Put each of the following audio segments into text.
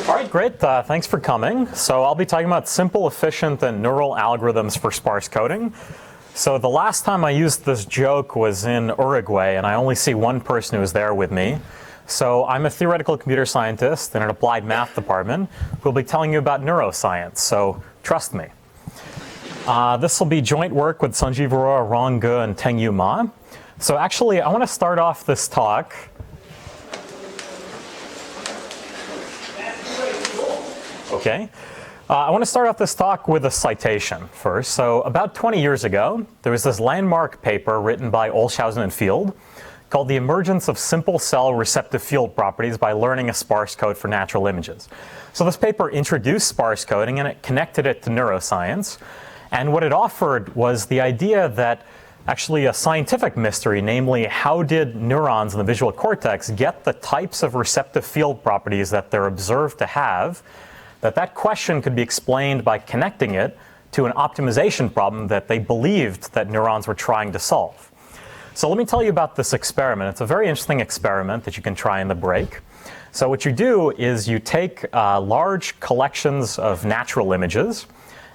All right, great. Thanks for coming. So I'll be talking about simple, efficient, and neural algorithms for sparse coding. So the last time I used this joke was in Uruguay, and I only see one person who was there with me. So I'm a theoretical computer scientist in an applied math department who will be telling you about neuroscience, so trust me. This will be joint work with Sanjeev Arora, Ron Ge, and Tengyu Ma. So actually, I want to start off this talk. Okay. I want to start off this talk with a citation first. So about 20 years ago, there was this landmark paper written by Olshausen and Field called The Emergence of Simple Cell Receptive Field Properties by Learning a Sparse Code for Natural Images. So this paper introduced sparse coding and it connected it to neuroscience. And what it offered was the idea that actually a scientific mystery, namely how did neurons in the visual cortex get the types of receptive field properties that they're observed to have, that question could be explained by connecting it to an optimization problem that they believed that neurons were trying to solve. So let me tell you about this experiment. It's a very interesting experiment that you can try in the break. So what you do is you take large collections of natural images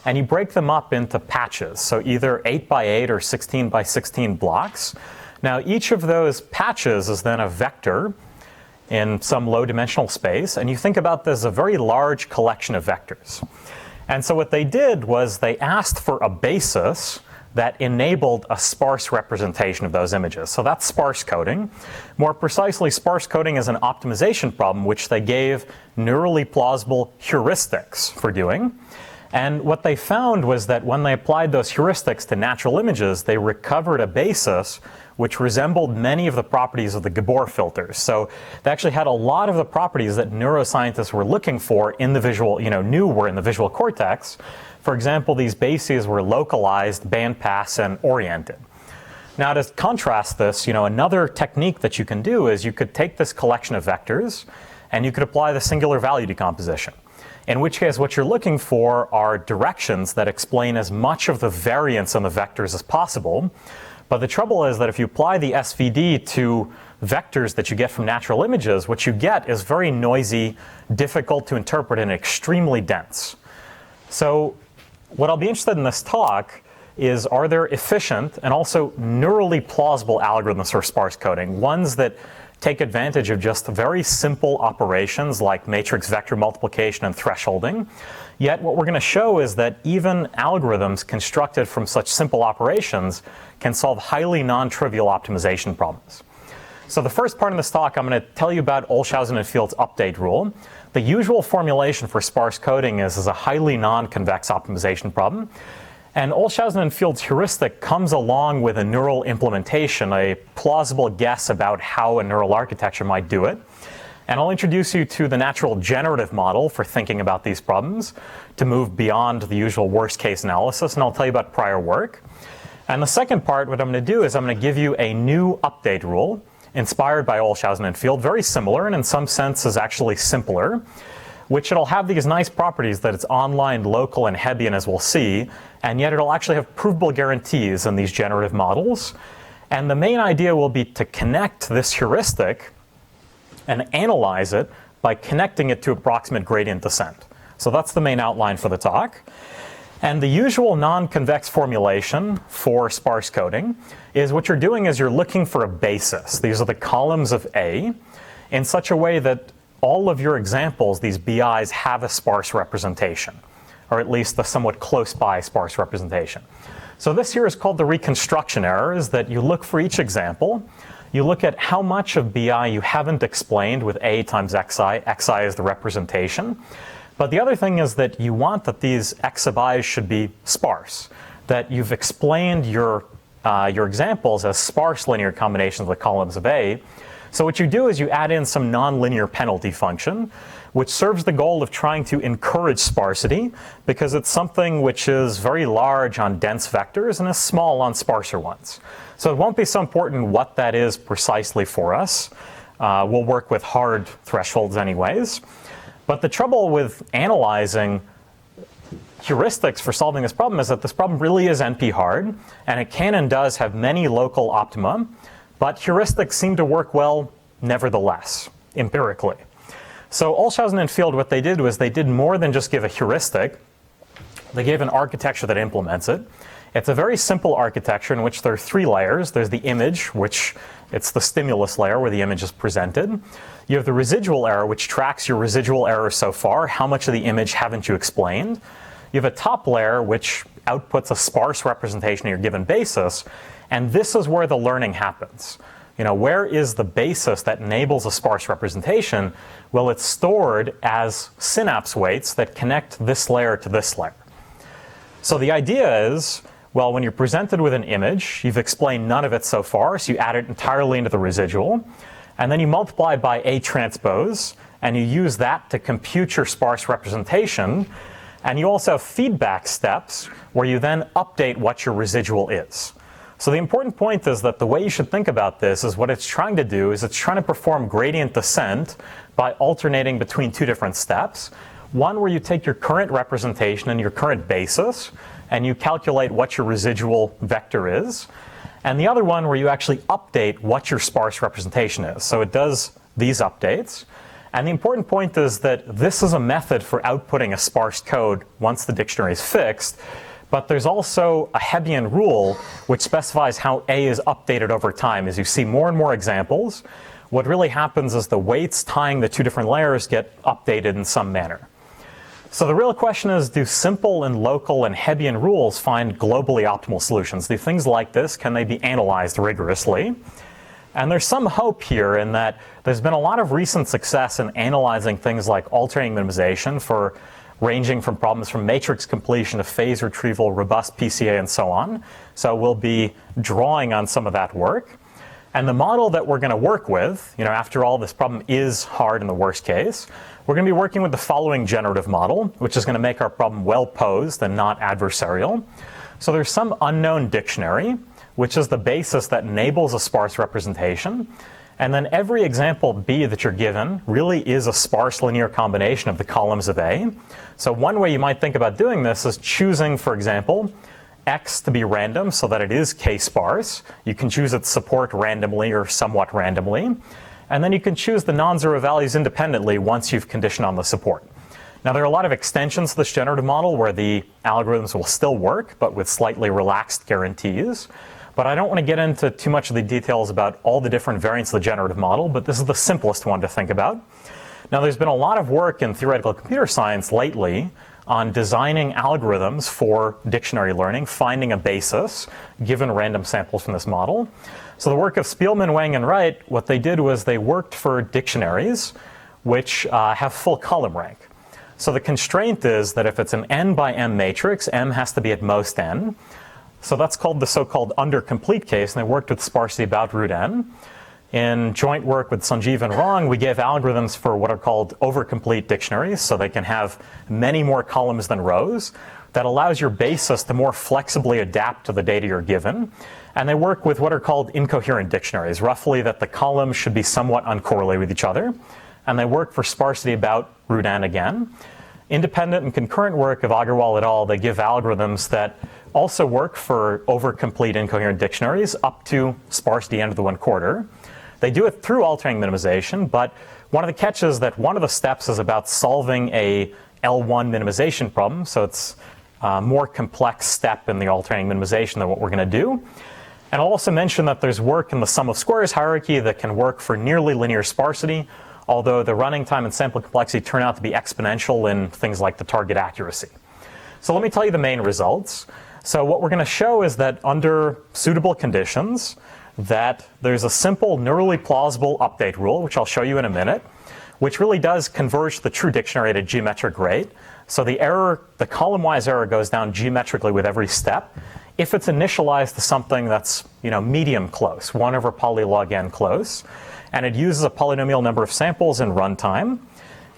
and you break them up into patches. So either 8 by 8 or 16 by 16 blocks. Now each of those patches is then a vector in some low dimensional space, and you think about this as a very large collection of vectors. And so what they did was they asked for a basis that enabled a sparse representation of those images. So that's sparse coding. More precisely, sparse coding is an optimization problem which they gave neurally plausible heuristics for doing. And what they found was that when they applied those heuristics to natural images, they recovered a basis which resembled many of the properties of the Gabor filters. So they actually had a lot of the properties that neuroscientists were looking for in the visual, knew were in the visual cortex. For example, these bases were localized, bandpass, and oriented. Now to contrast this, another technique that you can do is you could take this collection of vectors and you could apply the singular value decomposition. In which case, what you're looking for are directions that explain as much of the variance in the vectors as possible. But the trouble is that if you apply the SVD to vectors that you get from natural images, what you get is very noisy, difficult to interpret, and extremely dense. So what I'll be interested in this talk is, are there efficient and also neurally plausible algorithms for sparse coding, ones that take advantage of just very simple operations like matrix vector multiplication and thresholding. Yet what we're going to show is that even algorithms constructed from such simple operations can solve highly non-trivial optimization problems. So the first part of this talk, I'm going to tell you about Olshausen and Field's update rule. The usual formulation for sparse coding is a highly non-convex optimization problem. And Olshausen and Field's heuristic comes along with a neural implementation, a plausible guess about how a neural architecture might do it. And I'll introduce you to the natural generative model for thinking about these problems to move beyond the usual worst case analysis, and I'll tell you about prior work. And the second part, what I'm going to do is I'm going to give you a new update rule inspired by Olshausen and Field, very similar and in some sense is actually simpler, which it'll have these nice properties that it's online, local, and Hebbian, as we'll see, and yet it'll actually have provable guarantees in these generative models. And the main idea will be to connect this heuristic and analyze it by connecting it to approximate gradient descent. So that's the main outline for the talk. And the usual non-convex formulation for sparse coding is what you're doing is you're looking for a basis. These are the columns of A in such a way that all of your examples, these BIs, have a sparse representation, or at least a somewhat close by sparse representation. So this here is called the reconstruction error, is that you look for each example, you look at how much of BI you haven't explained with A times xi. Xi is the representation. But the other thing is that you want that these x sub i's should be sparse, that you've explained your examples as sparse linear combinations of the columns of A. So what you do is you add in some nonlinear penalty function, which serves the goal of trying to encourage sparsity, because it's something which is very large on dense vectors and is small on sparser ones. So it won't be so important what that is precisely for us. We'll work with hard thresholds anyways. But the trouble with analyzing heuristics for solving this problem is that this problem really is NP hard, and it can and does have many local optima, but heuristics seem to work well nevertheless, empirically. So Olshausen and Field, what they did was they did more than just give a heuristic. They gave an architecture that implements it. It's a very simple architecture in which there are 3 layers. There's the image, which it's the stimulus layer where the image is presented. You have the residual error, which tracks your residual error so far. How much of the image haven't you explained? You have a top layer, which outputs a sparse representation of your given basis. And this is where the learning happens. Where is the basis that enables a sparse representation? Well, it's stored as synapse weights that connect this layer to this layer. So the idea is, well, when you're presented with an image, you've explained none of it so far, so you add it entirely into the residual, and then you multiply by A transpose, and you use that to compute your sparse representation, and you also have feedback steps where you then update what your residual is. So the important point is that the way you should think about this is what it's trying to do is it's trying to perform gradient descent by alternating between 2 different steps. One where you take your current representation and your current basis and you calculate what your residual vector is. And the other one where you actually update what your sparse representation is. So it does these updates. And the important point is that this is a method for outputting a sparse code once the dictionary is fixed. But there's also a Hebbian rule which specifies how A is updated over time. As you see more and more examples, what really happens is the weights tying the 2 different layers get updated in some manner. So the real question is, do simple and local and Hebbian rules find globally optimal solutions? Do things like this, can they be analyzed rigorously? And there's some hope here in that there's been a lot of recent success in analyzing things like alternating minimization for ranging from problems from matrix completion to phase retrieval, robust PCA, and so on. So we'll be drawing on some of that work. And the model that we're going to work with, after all, this problem is hard in the worst case. We're going to be working with the following generative model, which is going to make our problem well posed and not adversarial. So there's some unknown dictionary, which is the basis that enables a sparse representation. And then every example B that you're given really is a sparse linear combination of the columns of A. So one way you might think about doing this is choosing, for example, X to be random so that it is k-sparse. You can choose its support randomly or somewhat randomly. And then you can choose the non-zero values independently once you've conditioned on the support. Now there are a lot of extensions to this generative model where the algorithms will still work, but with slightly relaxed guarantees. But I don't want to get into too much of the details about all the different variants of the generative model, but this is the simplest one to think about. Now there's been a lot of work in theoretical computer science lately on designing algorithms for dictionary learning, finding a basis, given random samples from this model. So the work of Spielman, Wang, and Wright, what they did was they worked for dictionaries which have full column rank. So the constraint is that if it's an n by m matrix, m has to be at most n. So that's called the so-called undercomplete case, and they worked with sparsity about root n. In joint work with Sanjeev and Rong, we gave algorithms for what are called overcomplete dictionaries, so they can have many more columns than rows. That allows your basis to more flexibly adapt to the data you're given. And they work with what are called incoherent dictionaries, roughly that the columns should be somewhat uncorrelated with each other. And they work for sparsity about root n again. Independent and concurrent work of Agarwal et al., they give algorithms that also work for overcomplete incoherent dictionaries up to sparsity n to the 1/4. They do it through alternating minimization, but one of the catches is that one of the steps is about solving a L1 minimization problem, so it's a more complex step in the alternating minimization than what we're going to do. And I'll also mention that there's work in the sum of squares hierarchy that can work for nearly linear sparsity, although the running time and sample complexity turn out to be exponential in things like the target accuracy. So let me tell you the main results. So what we're going to show is that under suitable conditions, that there's a simple neurally plausible update rule, which I'll show you in a minute, which really does converge to the true dictionary at a geometric rate. So the error, the column-wise error goes down geometrically with every step. If it's initialized to something that's, medium close, 1 over polylog n close, and it uses a polynomial number of samples in runtime.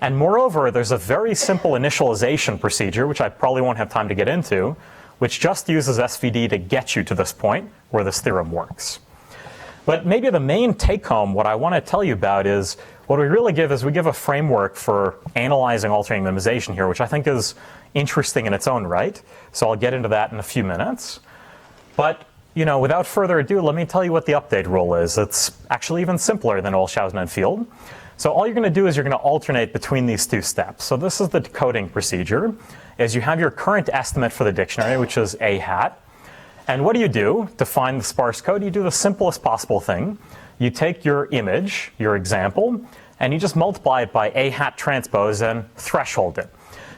And moreover, there's a very simple initialization procedure, which I probably won't have time to get into, which just uses SVD to get you to this point where this theorem works. But maybe the main take-home, what I want to tell you about is, what we really give is we give a framework for analyzing alternating minimization here, which I think is interesting in its own right. So I'll get into that in a few minutes. But, without further ado, let me tell you what the update rule is. It's actually even simpler than Olshausen and Field. So all you're going to do is you're going to alternate between these two steps. So this is the decoding procedure, is you have your current estimate for the dictionary, which is a hat. And what do you do to find the sparse code? You do the simplest possible thing. You take your image, your example, and you just multiply it by a hat transpose and threshold it,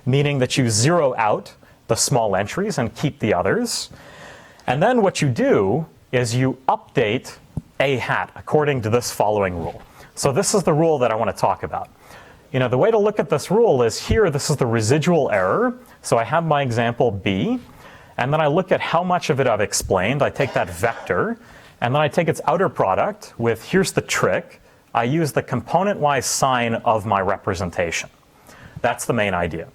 meaning that you zero out the small entries and keep the others. And then what you do is you update a hat according to this following rule. So this is the rule that I want to talk about. The way to look at this rule is here, this is the residual error. So I have my example B, and then I look at how much of it I've explained. I take that vector, and then I take its outer product with, here's the trick, I use the component-wise sign of my representation. That's the main idea.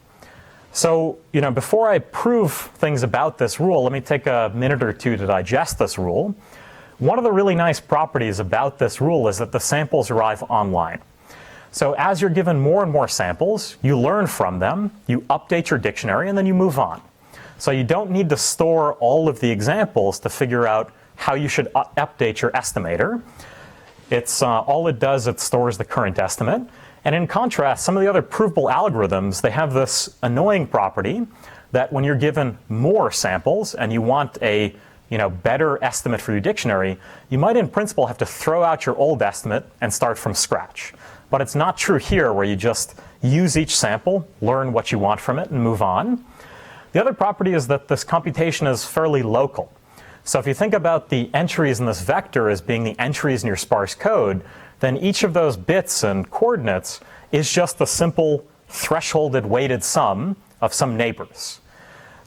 So, before I prove things about this rule, let me take a minute or two to digest this rule. One of the really nice properties about this rule is that the samples arrive online. So as you're given more and more samples, you learn from them, you update your dictionary, and then you move on. So you don't need to store all of the examples to figure out how you should update your estimator. It's all it does, it stores the current estimate. And in contrast, some of the other provable algorithms, they have this annoying property that when you're given more samples and you want a better estimate for your dictionary, you might in principle have to throw out your old estimate and start from scratch. But it's not true here, where you just use each sample, learn what you want from it, and move on. The other property is that this computation is fairly local. So if you think about the entries in this vector as being the entries in your sparse code, then each of those bits and coordinates is just a simple thresholded weighted sum of some neighbors.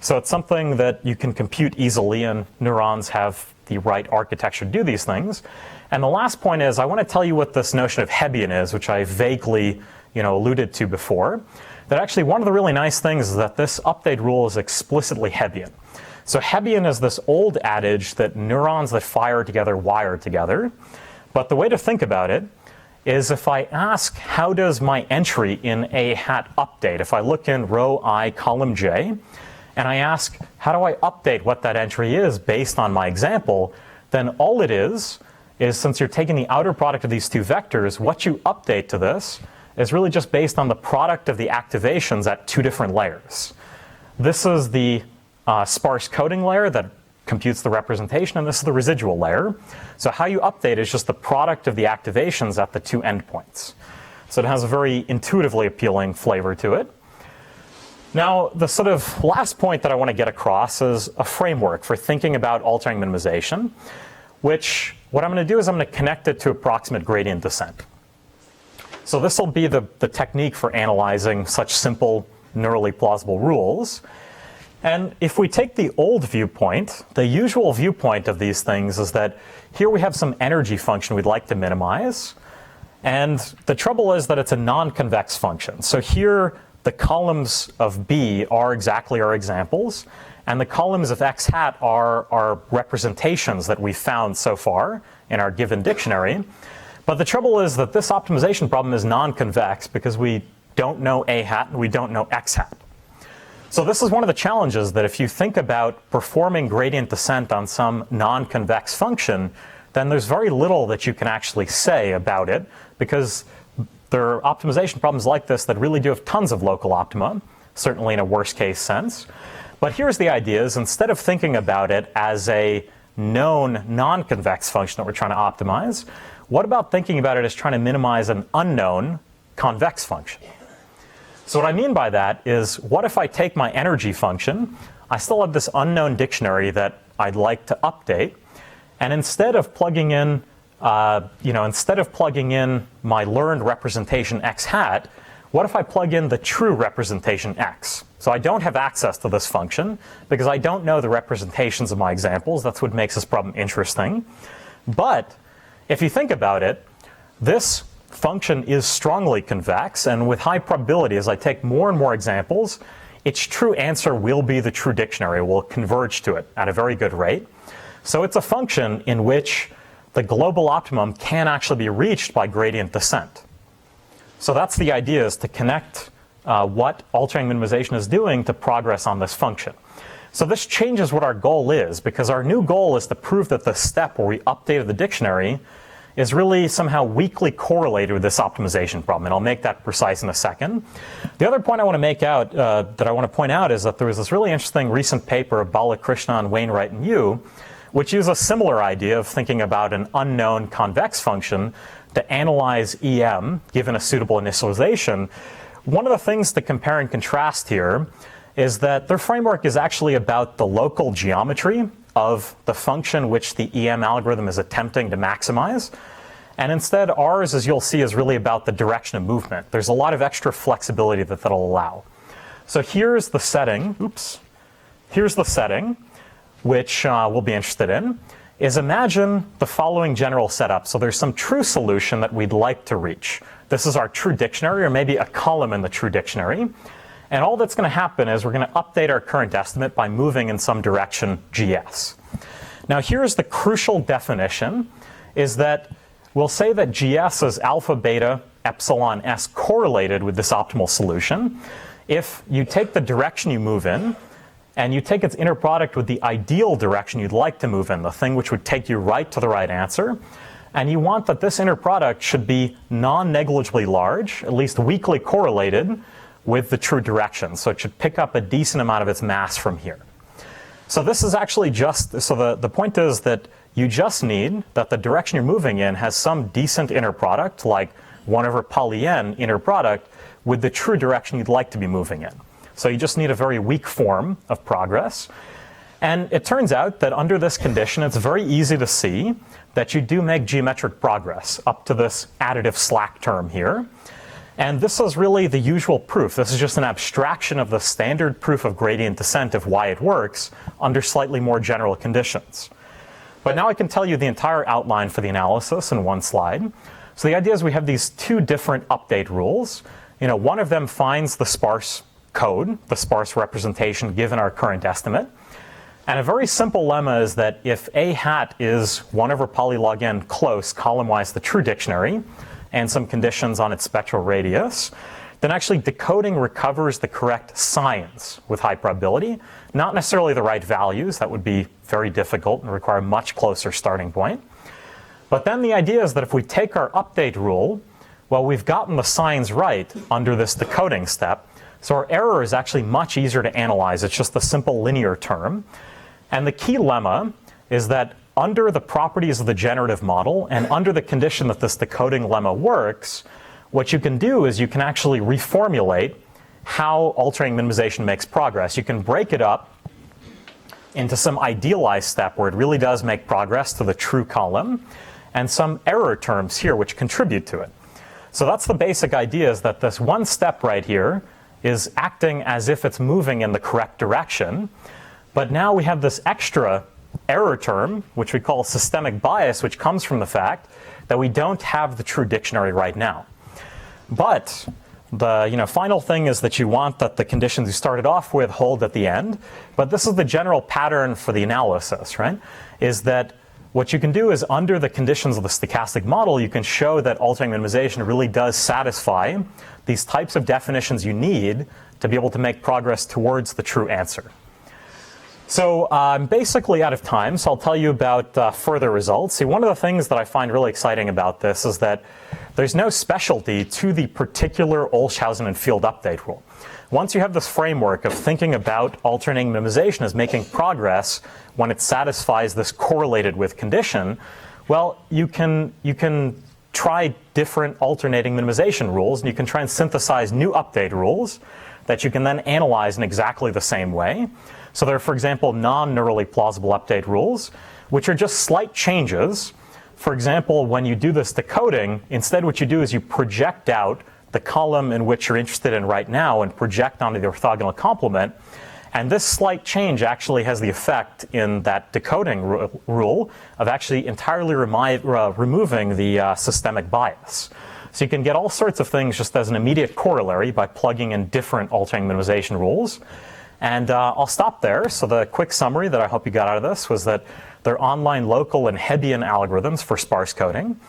So it's something that you can compute easily, and neurons have the right architecture to do these things. And the last point is I want to tell you what this notion of Hebbian is, which I vaguely alluded to before. That actually one of the really nice things is that this update rule is explicitly Hebbian. So Hebbian is this old adage that neurons that fire together wire together. But the way to think about it is if I ask how does my entry in a hat update, if I look in row I, column J, and I ask, how do I update what that entry is based on my example, then all it is since you're taking the outer product of these two vectors, what you update to this is really just based on the product of the activations at two different layers. This is the sparse coding layer that computes the representation, and this is the residual layer. So how you update is just the product of the activations at the two endpoints. So it has a very intuitively appealing flavor to it. Now, the sort of last point that I want to get across is a framework for thinking about altering minimization, which what I'm going to do is I'm going to connect it to approximate gradient descent. So this will be the technique for analyzing such simple, neurally plausible rules. And if we take the old viewpoint, the usual viewpoint of these things is that here we have some energy function we'd like to minimize. And the trouble is that it's a non-convex function. So here, the columns of B are exactly our examples, and the columns of X hat are representations that we've found so far in our given dictionary. But the trouble is that this optimization problem is non-convex because we don't know A hat and we don't know X hat. So this is one of the challenges, that if you think about performing gradient descent on some non-convex function, then there's very little that you can actually say about it, because there are optimization problems like this that really do have tons of local optima, certainly in a worst case sense. But here's the idea, is instead of thinking about it as a known non-convex function that we're trying to optimize, what about thinking about it as trying to minimize an unknown convex function? So what I mean by that is, what if I take my energy function, I still have this unknown dictionary that I'd like to update, and instead of plugging in my learned representation X hat, what if I plug in the true representation X? So I don't have access to this function because I don't know the representations of my examples. That's what makes this problem interesting. But if you think about it, this function is strongly convex, and with high probability, as I take more and more examples, its true answer will be the true dictionary, will converge to it at a very good rate. So it's a function in which the global optimum can actually be reached by gradient descent. So that's the idea, is to connect what altering minimization is doing to progress on this function. So this changes what our goal is, because our new goal is to prove that the step where we updated the dictionary is really somehow weakly correlated with this optimization problem, and I'll make that precise in a second. The other point I want to make out, that I want to point out, is that there was this really interesting recent paper of Balakrishnan, Wainwright, and Yu, which use a similar idea of thinking about an unknown convex function to analyze EM given a suitable initialization. One of the things to compare and contrast here is that their framework is actually about the local geometry of the function which the EM algorithm is attempting to maximize. And instead, ours, as you'll see, is really about the direction of movement. There's a lot of extra flexibility that that'll allow. So here's the setting. Here's the setting, which we'll be interested in, is imagine the following general setup. So there's some true solution that we'd like to reach. This is our true dictionary, or maybe a column in the true dictionary. And all that's going to happen is we're going to update our current estimate by moving in some direction GS. Now here's the crucial definition, is that we'll say that GS is alpha, beta, epsilon, S correlated with this optimal solution. If you take the direction you move in, and you take its inner product with the ideal direction you'd like to move in, the thing which would take you right to the right answer, and you want that this inner product should be non-negligibly large, at least weakly correlated with the true direction. So it should pick up a decent amount of its mass from here. So this is actually just, so the point is that you just need that the direction you're moving in has some decent inner product, like 1 over poly n inner product, with the true direction you'd like to be moving in. So you just need a very weak form of progress. And it turns out that under this condition, it's very easy to see that you do make geometric progress up to this additive slack term here. And this is really the usual proof. This is just an abstraction of the standard proof of gradient descent of why it works under slightly more general conditions. But now I can tell you the entire outline for the analysis in one slide. So the idea is we have these two different update rules. One of them finds the sparse code, the sparse representation given our current estimate. And a very simple lemma is that if A hat is 1 over poly log n close column-wise the true dictionary, and some conditions on its spectral radius, then actually decoding recovers the correct signs with high probability, not necessarily the right values. That would be very difficult and require a much closer starting point. But then the idea is that if we take our update rule, well, we've gotten the signs right under this decoding step, so our error is actually much easier to analyze. It's just a simple linear term. And the key lemma is that under the properties of the generative model and under the condition that this decoding lemma works, what you can do is you can actually reformulate how altering minimization makes progress. You can break it up into some idealized step where it really does make progress to the true column, and some error terms here which contribute to it. So that's the basic idea, is that this one step right here is acting as if it's moving in the correct direction. But now we have this extra error term, which we call systemic bias, which comes from the fact that we don't have the true dictionary right now. But the final thing is that you want that the conditions you started off with hold at the end. But this is the general pattern for the analysis, right? Is that what you can do is under the conditions of the stochastic model, you can show that altering minimization really does satisfy these types of definitions you need to be able to make progress towards the true answer. So I'm basically out of time, so I'll tell you about further results. See, one of the things that I find really exciting about this is that there's no specialty to the particular Olshausen and field update rule. Once you have this framework of thinking about alternating minimization as making progress when it satisfies this correlated with condition, well, you can try different alternating minimization rules, and you can try and synthesize new update rules that you can then analyze in exactly the same way. So there are, for example, non-neurally plausible update rules, which are just slight changes. For example, when you do this decoding, instead what you do is you project out the column in which you're interested in right now and project onto the orthogonal complement. And this slight change actually has the effect in that decoding rule of actually entirely removing the systemic bias. So you can get all sorts of things just as an immediate corollary by plugging in different altering minimization rules. And I'll stop there. So the quick summary that I hope you got out of this was that there are online local and Hebbian algorithms for sparse coding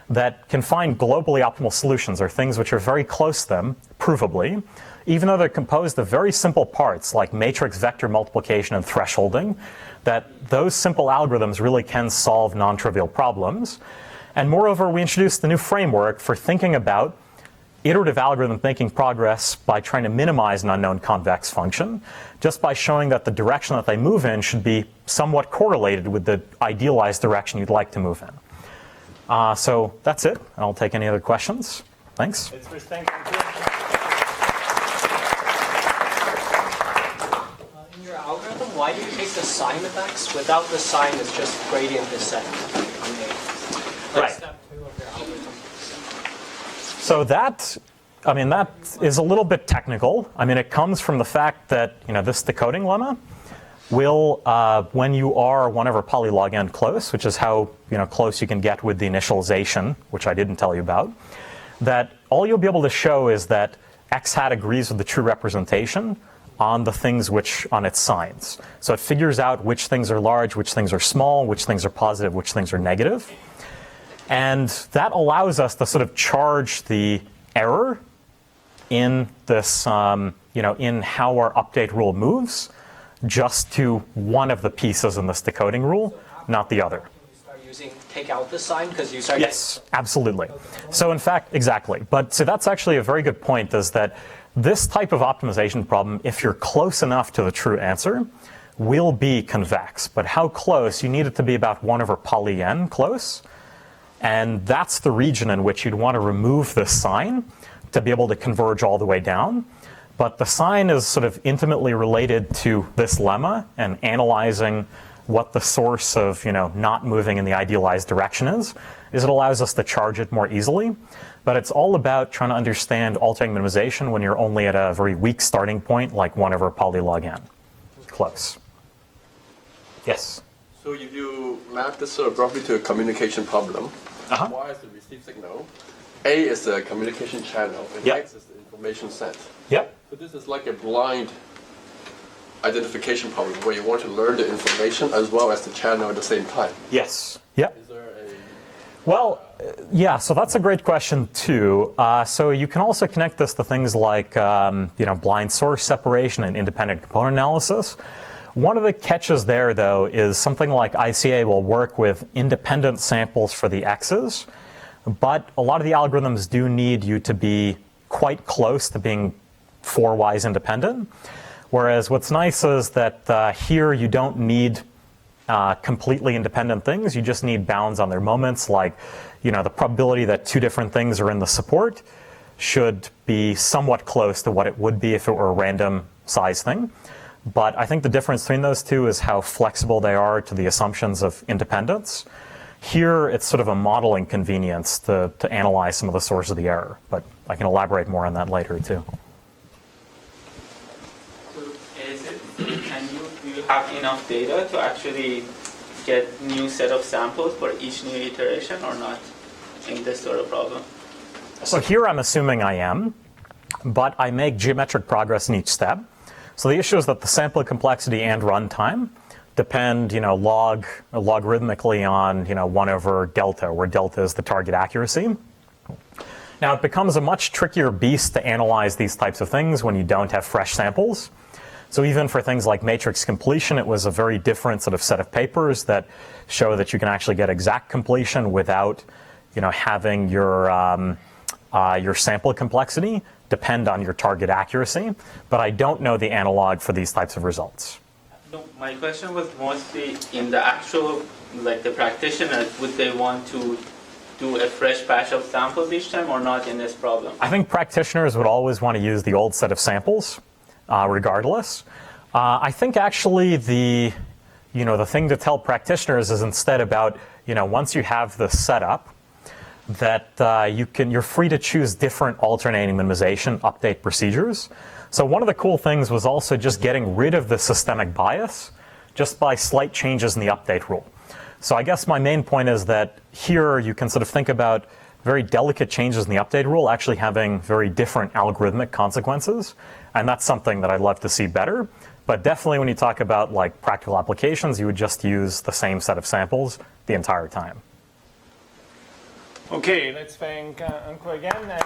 that can find globally optimal solutions, or things which are very close to them, provably, even though they're composed of very simple parts like matrix vector multiplication and thresholding, that those simple algorithms really can solve non-trivial problems. And moreover, we introduced the new framework for thinking about iterative algorithm making progress by trying to minimize an unknown convex function, just by showing that the direction that they move in should be somewhat correlated with the idealized direction you'd like to move in. So that's it. And I'll take any other questions. Thanks. In your algorithm, why do you take the sign effects? Without the sign, it's just gradient descent. Right. Step 2 of your algorithm. So that is a little bit technical. I mean, it comes from the fact that, this decoding lemma will, when you are 1 over poly log n close, which is how, close you can get with the initialization, which I didn't tell you about, that all you'll be able to show is that x hat agrees with the true representation on the things on its signs. So it figures out which things are large, which things are small, which things are positive, which things are negative. And that allows us to sort of charge the error in this, in how our update rule moves, just to one of the pieces in this decoding rule, not the other. Take out the sign because you start. Yes, absolutely. So in fact, exactly. But so that's actually a very good point, is that this type of optimization problem, if you're close enough to the true answer, will be convex. But how close? You need it to be about 1 over poly n close. And that's the region in which you'd want to remove this sign to be able to converge all the way down. But the sign is sort of intimately related to this lemma and analyzing what the source of not moving in the idealized direction is it allows us to charge it more easily. But it's all about trying to understand alternating minimization when you're only at a very weak starting point, like 1 over poly log n. Close. Yes? So if you map this sort of roughly to a communication problem, Uh-huh. Y is the received signal, A is the communication channel, and Yep. X is the information sent. Yep. So this is like a blind identification problem where you want to learn the information as well as the channel at the same time. Yes. Yep. Is there a... Well, yeah, so that's a great question too. So you can also connect this to things like blind source separation and independent component analysis. One of the catches there, though, is something like ICA will work with independent samples for the x's, but a lot of the algorithms do need you to be quite close to being 4y's independent. Whereas what's nice is that here you don't need completely independent things. You just need bounds on their moments, like the probability that 2 different things are in the support should be somewhat close to what it would be if it were a random size thing. But I think the difference between those two is how flexible they are to the assumptions of independence. Here, it's sort of a modeling convenience to analyze some of the source of the error. But I can elaborate more on that later, too. So do you have enough data to actually get new set of samples for each new iteration or not in this sort of problem? So here I'm assuming I am, but I make geometric progress in each step. So the issue is that the sample complexity and runtime depend, logarithmically on, 1 over delta, where delta is the target accuracy. Now it becomes a much trickier beast to analyze these types of things when you don't have fresh samples. So even for things like matrix completion, it was a very different sort of set of papers that show that you can actually get exact completion without, having your sample complexity depend on your target accuracy, but I don't know the analog for these types of results. No, my question was mostly in the actual, the practitioner, would they want to do a fresh batch of samples each time or not in this problem? I think practitioners would always want to use the old set of samples, regardless. I think actually the thing to tell practitioners is instead about, once you have this set up, that you're free to choose different alternating minimization update procedures. So one of the cool things was also just getting rid of the systemic bias just by slight changes in the update rule. So I guess my main point is that here you can sort of think about very delicate changes in the update rule actually having very different algorithmic consequences, and that's something that I'd love to see better. But definitely when you talk about practical applications, you would just use the same set of samples the entire time. Okay, let's thank Ankur again. And